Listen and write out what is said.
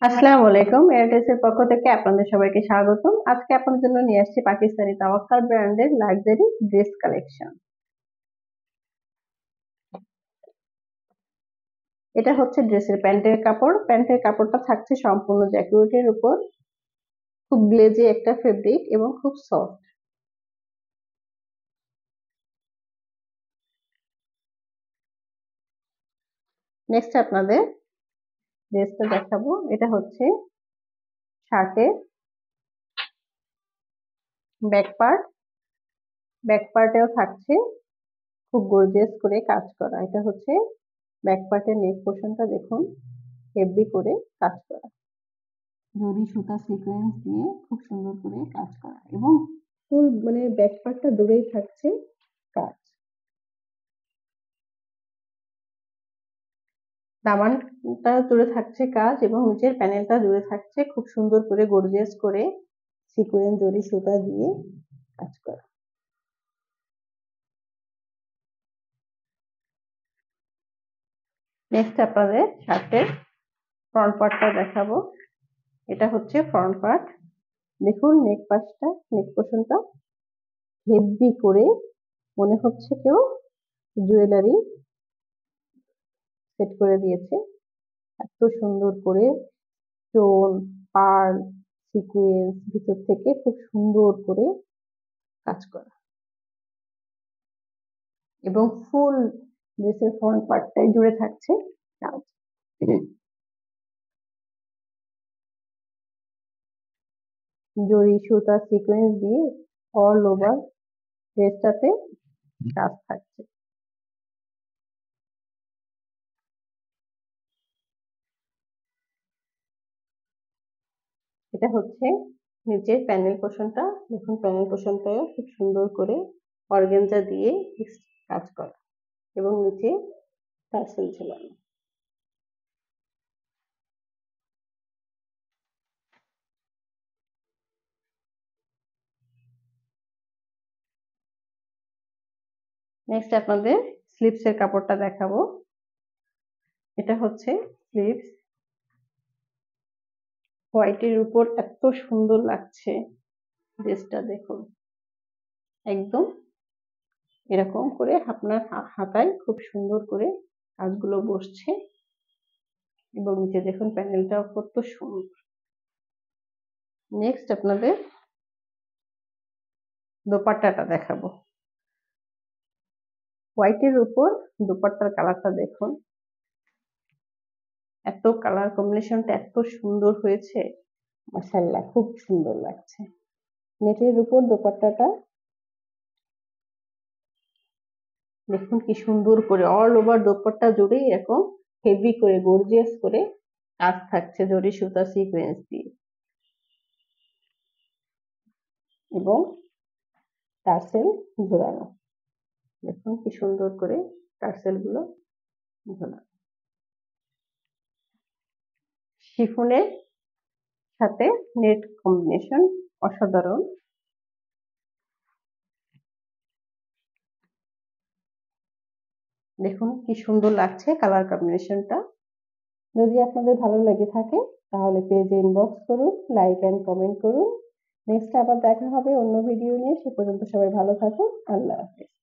আসসালামু আলাইকুম। এয়ারটেলস এর পক্ষ থেকে আপনাদের সবাইকে স্বাগতম। আজকে আপনাদের জন্য নিয়ে আসছি পাকিস্তানি তাওয়াক্কাল ব্র্যান্ডের লাক্সারি ড্রেস কালেকশন। এটা হচ্ছে ড্রেসের প্যান্টের কাপড়। প্যান্টের কাপড়টা থাকছে সম্পূর্ণ জ্যাকোয়েটের উপর। খুব গ্লেজি একটা ফেব্রিক এবং খুব সফট। নেক্সট আপনাদের ড্রেসটা দেখাবো। এটা হচ্ছে শার্টের ব্যাক পার্ট। ব্যাক পার্টেও থাকছে খুব গর্জিয়াস করে কাজ করা। এটা হচ্ছে ব্যাক পার্টের নেক পোর্শনটা দেখুন হেভি করে কাজ করা। জরি সুতা সিকোয়েন্স দিয়ে খুব সুন্দর করে কাজ করা এবং ফুল ব্যাক পার্টটা জুড়েই থাকছে কাজ। দামানটা জুড়ে থাকছে কাজ এবং নিচের প্যানেলটা জুড়ে থাকছে খুব সুন্দর করে গর্জিয়াস করে সিকোয়েন্স জরি সুতা দিয়ে কাজ করা। নেক্সট আপনাদের শার্টের ফ্রন্ট পার্টটা দেখাবো। এটা হচ্ছে ফ্রন্ট পার্ট। দেখুন নেক পাশটা, নেক পোর্শনটা হেভি করে মনে হচ্ছে কেউ জুয়েলারি সেট করে দিয়েছে। এত সুন্দর করে স্টোন, পার্ল, সিকোয়েন্স ভিতর থেকে খুব সুন্দর করে কাজ করা এবং ফুল ড্রেসের ফ্রন্ট পার্টটাই জুড়ে থাকছে কাজ। জরি সুতা সিকোয়েন্স দিয়ে অল ওভার ড্রেসটাতে কাজ থাকছে। এটা হচ্ছে নিচের প্যানেল পোর্শনটা। দেখুন প্যানেল পোর্শনটাও খুব সুন্দর করে অর্গানজা দিয়ে কাজ করা এবং নিচে টার্সেল ঝোলানো। নেক্সট আপনাদের স্লিভস এর কাপড়টা দেখাবো। এটা হচ্ছে স্লিভস। হোয়াইটের উপর এত সুন্দর লাগছে ড্রেসটা দেখুন। একদম এরকম করে আপনার হাতায় খুব সুন্দর করে কাজগুলো বসছে এবং নিচে দেখুন প্যানেলটাও কত সুন্দর। নেক্সট আপনাদের দোপাট্টাটা দেখাবো। হোয়াইটের উপর দোপাট্টার কালারটা দেখুন। এত কালার কম্বিনেশনটা এত সুন্দর হয়েছে, মাশাআল্লাহ খুব সুন্দর লাগছে। নেটের উপর দোপাট্টাটা দেখুন কি সুন্দর করে অল ওভার দোপাট্টা জুড়ে এরকম হেভি করে গর্জিয়াস করে কাজ থাকছে জরি সুতা সিকোয়েন্স দিয়ে এবং টার্সেল ঝোলানো। দেখুন কি সুন্দর করে টার্সেল গুলো ঝোলানো। শিফনের সাথে নেট কম্বিনেশন অসাধারণ। দেখুন কি সুন্দর লাগছে কালার কম্বিনেশনটা। যদি আপনাদের ভালো লেগে থাকে তাহলে পেজে ইনবক্স করুন, লাইক এন্ড কমেন্ট করুন। নেক্সট আবার দেখা হবে অন্য ভিডিও নিয়ে। সে পর্যন্ত সবাই ভালো থাকুন। আল্লাহ হাফেজ।